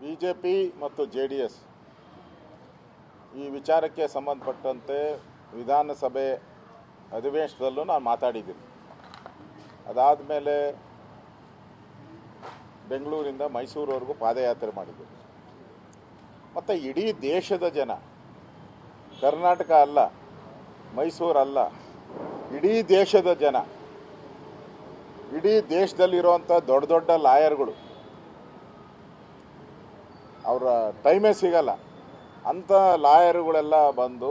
BJP ಮತ್ತು JDS ಈ ವಿಚಾರಕ್ಕೆ ಸಂಬಂಧಪಟ್ಟಂತೆ ವಿಧಾನಸಭೆ ಅಧಿವೇಶನದಲ್ಲೂ ನಾನು ಮಾತಾಡಿದ್ದೀನಿ. ಅದಾದ ಮೇಲೆ ಬೆಂಗಳೂರಿಂದ ಮೈಸೂರವರೆಗೂ ಪಾದಯಾತ್ರೆ ಮಾಡಿದ್ದೀನಿ. ಮತ್ತು ಇಡೀ ದೇಶದ ಜನ, ಕರ್ನಾಟಕ ಅಲ್ಲ, ಮೈಸೂರಲ್ಲ, ಇಡೀ ದೇಶದ ಜನ, ಇಡೀ ದೇಶದಲ್ಲಿರುವಂಥ ದೊಡ್ಡ ದೊಡ್ಡ ಲಾಯರ್ಗಳು, ಅವರ ಟೈಮೇ ಸಿಗಲ್ಲ ಅಂಥ ಲಾಯರ್ಗಳೆಲ್ಲ ಬಂದು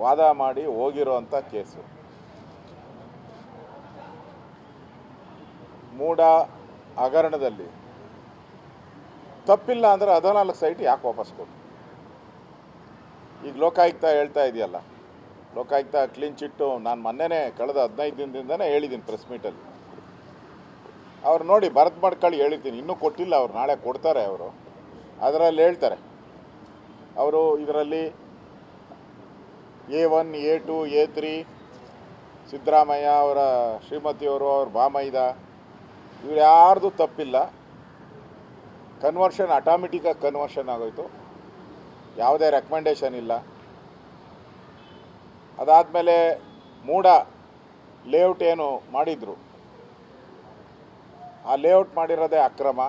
ವಾದ ಮಾಡಿ ಹೋಗಿರೋವಂಥ ಕೇಸು. ಮೂಡ ಹಗರಣದಲ್ಲಿ ತಪ್ಪಿಲ್ಲ ಅಂದರೆ 14 ಸೈಟ್ ಯಾಕೆ ವಾಪಸ್ ಕೊಟ್ಟು? ಈಗ ಲೋಕಾಯುಕ್ತ ಹೇಳ್ತಾ ಇದೆಯಲ್ಲ, ಲೋಕಾಯುಕ್ತ ಕ್ಲೀನ್ ಚಿಟ್ಟು ನಾನು ಮೊನ್ನೆನೇ ಕಳೆದ 15 ದಿನದಿಂದನೇ ಹೇಳಿದ್ದೀನಿ ಪ್ರೆಸ್ ಮೀಟಲ್ಲಿ. ಅವ್ರು ನೋಡಿ ಬರತ್ ಮಾಡ್ಕೊಳ್ಳಿ ಹೇಳಿದ್ದೀನಿ, ಇನ್ನೂ ಕೊಟ್ಟಿಲ್ಲ ಅವ್ರು, ನಾಳೆ ಕೊಡ್ತಾರೆ ಅವರು. ಅದರಲ್ಲಿ ಹೇಳ್ತಾರೆ ಅವರು ಇದರಲ್ಲಿ A1, A2, A3 ಸಿದ್ದರಾಮಯ್ಯ ಅವರ ಶ್ರೀಮತಿಯವರು, ಅವ್ರ ಬಾಮೈದ, ಇವ್ರು ಯಾರ್ದು ತಪ್ಪಿಲ್ಲ. ಕನ್ವರ್ಷನ್ ಆಟೋಮೆಟಿಕಾಗಿ ಕನ್ವರ್ಷನ್ ಆಗೋಯ್ತು, ಯಾವುದೇ ರೆಕಮೆಂಡೇಶನ್ ಇಲ್ಲ. ಅದಾದಮೇಲೆ ಮೂಡ ಲೇಔಟ್ ಏನು ಮಾಡಿದರು, ಆ ಲೇಔಟ್ ಮಾಡಿರೋದೇ ಅಕ್ರಮ.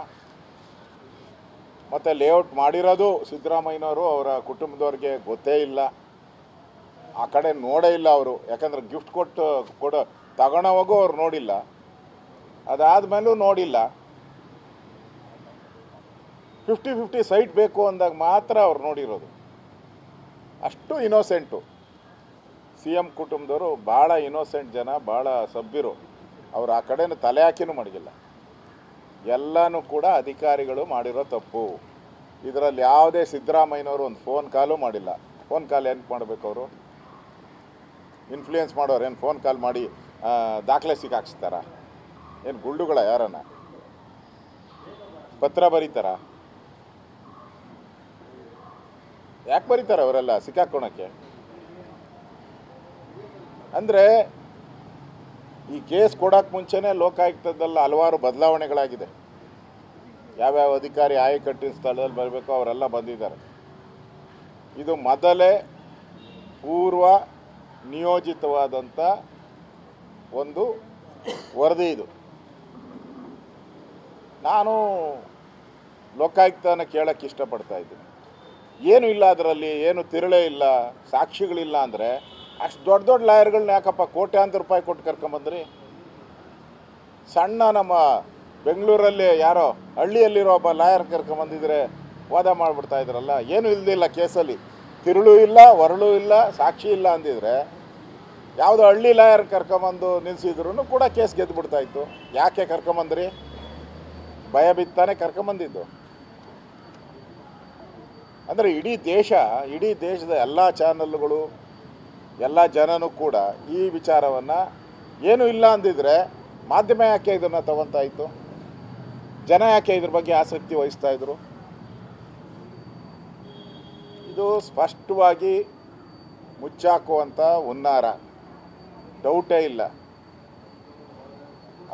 ಮತ್ತು ಲೇಔಟ್ ಮಾಡಿರೋದು ಸಿದ್ದರಾಮಯ್ಯನವರು ಅವರ ಕುಟುಂಬದವ್ರಿಗೆ ಗೊತ್ತೇ ಇಲ್ಲ, ಆ ಕಡೆ ನೋಡೇ ಇಲ್ಲ ಅವರು. ಯಾಕಂದರೆ ಗಿಫ್ಟ್ ಕೊಟ್ಟು ತಗೊಳ್ಳೋವಾಗೂ ಅವ್ರು ನೋಡಿಲ್ಲ, ಅದಾದಮೇಲೂ ನೋಡಿಲ್ಲ. 50-50 ಸೈಟ್ ಬೇಕು ಅಂದಾಗ ಮಾತ್ರ ಅವ್ರು ನೋಡಿರೋದು. ಅಷ್ಟು ಇನ್ನೋಸೆಂಟು CM ಕುಟುಂಬದವರು, ಭಾಳ ಇನ್ನೋಸೆಂಟ್ ಜನ, ಭಾಳ ಸಭ್ಯರು. ಅವರು ಆ ಕಡೆನೂ ತಲೆ ಹಾಕಿನೂ ಮಡಗಿಲ್ಲ. ಎಲ್ಲನೂ ಕೂಡ ಅಧಿಕಾರಿಗಳು ಮಾಡಿರೋ ತಪ್ಪು. ಇದರಲ್ಲಿ ಯಾವುದೇ ಸಿದ್ದರಾಮಯ್ಯನವರು ಒಂದು ಫೋನ್ ಕಾಲು ಮಾಡಿಲ್ಲ. ಫೋನ್ ಕಾಲ್ ಏನು ಮಾಡಬೇಕು ಅವರು? ಇನ್ಫ್ಲೂಯೆನ್ಸ್ ಮಾಡೋರು ಏನು ಫೋನ್ ಕಾಲ್ ಮಾಡಿ ದಾಖಲೆ ಸಿಕ್ಕಾಕ್ಸ್ತಾರ? ಏನು ಗುಳ್ಳುಗಳ ಯಾರನ್ನ ಪತ್ರ ಬರೀತಾರ? ಯಾಕೆ ಬರೀತಾರೆ ಅವರೆಲ್ಲ ಸಿಕ್ಕಾಕೋಣಕ್ಕೆ? ಅಂದರೆ ಈ ಕೇಸ್ ಕೊಡೋಕ್ಕೆ ಮುಂಚೆನೇ ಲೋಕಾಯುಕ್ತದಲ್ಲ ಹಲವಾರು ಬದಲಾವಣೆಗಳಾಗಿದೆ. ಯಾವ್ಯಾವ ಅಧಿಕಾರಿ ಆಯಕಟ್ಟಿನ ಸ್ಥಳದಲ್ಲಿ ಬರಬೇಕು ಅವರೆಲ್ಲ ಬಂದಿದ್ದಾರೆ. ಇದು ಮೊದಲೇ ಪೂರ್ವ ನಿಯೋಜಿತವಾದಂಥ ಒಂದು ವರದಿ. ಇದು ನಾನು ಲೋಕಾಯುಕ್ತನ ಕೇಳೋಕ್ಕೆ ಇಷ್ಟಪಡ್ತಾ ಇದ್ದೀನಿ. ಏನು ಇಲ್ಲ ಅದರಲ್ಲಿ, ಏನು ತಿರುಳೇ ಇಲ್ಲ, ಸಾಕ್ಷಿಗಳಿಲ್ಲ ಅಂದರೆ ಅಷ್ಟು ದೊಡ್ಡ ದೊಡ್ಡ ಲಾಯರ್ಗಳನ್ನ ಯಾಕಪ್ಪ ಕೋಟ್ಯಾಂತರ ರೂಪಾಯಿ ಕೊಟ್ಟು ಕರ್ಕೊಂಬಂದ್ರಿ? ಸಣ್ಣ ನಮ್ಮ ಬೆಂಗಳೂರಲ್ಲಿ ಯಾರೋ ಹಳ್ಳಿಯಲ್ಲಿರೋ ಒಬ್ಬ ಲಾಯರ್ ಕರ್ಕೊಂಬಂದಿದ್ರೆ ವಾದ ಮಾಡಿಬಿಡ್ತಾ ಇದ್ರಲ್ಲ. ಏನು ಇಲ್ದಿಲ್ಲ ಕೇಸಲ್ಲಿ, ತಿರುಳು ಇಲ್ಲ, ಹೊರಳು ಇಲ್ಲ, ಸಾಕ್ಷಿ ಇಲ್ಲ ಅಂದಿದ್ರೆ ಯಾವುದೋ ಹಳ್ಳಿ ಲಾಯರ್ ಕರ್ಕೊಂಬಂದು ನಿಲ್ಲಿಸಿದ್ರು ಕೂಡ ಕೇಸ್ ಗೆದ್ದುಬಿಡ್ತಾ ಇತ್ತು. ಯಾಕೆ ಕರ್ಕೊಂಬಂದ್ರಿ? ಭಯ ಬಿತ್ತಾನೆ ಕರ್ಕೊಂಬಂದಿದ್ದು. ಅಂದರೆ ಇಡೀ ದೇಶದ ಎಲ್ಲ ಚಾನಲ್ಗಳು, ಎಲ್ಲ ಜನನೂ ಕೂಡ ಈ ವಿಚಾರವನ್ನು ಏನೂ ಇಲ್ಲ ಅಂದಿದ್ರೆ ಮಾಧ್ಯಮ ಯಾಕೆ ಇದನ್ನು ತಗೊತಾ ಇತ್ತು? ಜನ ಯಾಕೆ ಇದ್ರ ಬಗ್ಗೆ ಆಸಕ್ತಿ ವಹಿಸ್ತಾ ಇದ್ರು? ಇದು ಸ್ಪಷ್ಟವಾಗಿ ಮುಚ್ಚಾಕುವಂಥ ಹುನ್ನಾರ, ಡೌಟೇ ಇಲ್ಲ.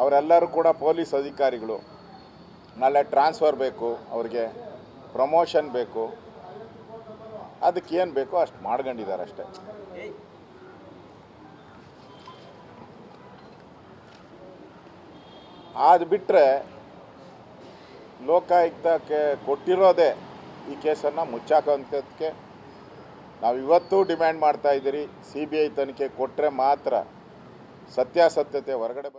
ಅವರೆಲ್ಲರೂ ಕೂಡ ಪೊಲೀಸ್ ಅಧಿಕಾರಿಗಳು. ನಾಳೆ ಟ್ರಾನ್ಸ್ಫರ್ ಬೇಕು, ಅವ್ರಿಗೆ ಪ್ರಮೋಷನ್ ಬೇಕು, ಅದಕ್ಕೇನು ಬೇಕೋ ಅಷ್ಟು ಮಾಡ್ಕೊಂಡಿದ್ದಾರೆ ಅಷ್ಟೇ. ಅದು ಬಿಟ್ಟರೆ ಲೋಕಾಯುಕ್ತಕ್ಕೆ ಕೊಟ್ಟಿರೋದೇ ಈ ಕೇಸನ್ನು ಮುಚ್ಚಾಕೋಂಥದ್ದಕ್ಕೆ ನಾವು ಇವತ್ತೂ ಡಿಮ್ಯಾಂಡ್ ಮಾಡ್ತಾ ಇದ್ದೀರಿ. CBI ತನಿಖೆ ಕೊಟ್ಟರೆ ಮಾತ್ರ ಸತ್ಯಾಸತ್ಯತೆ ಹೊರಗಡೆ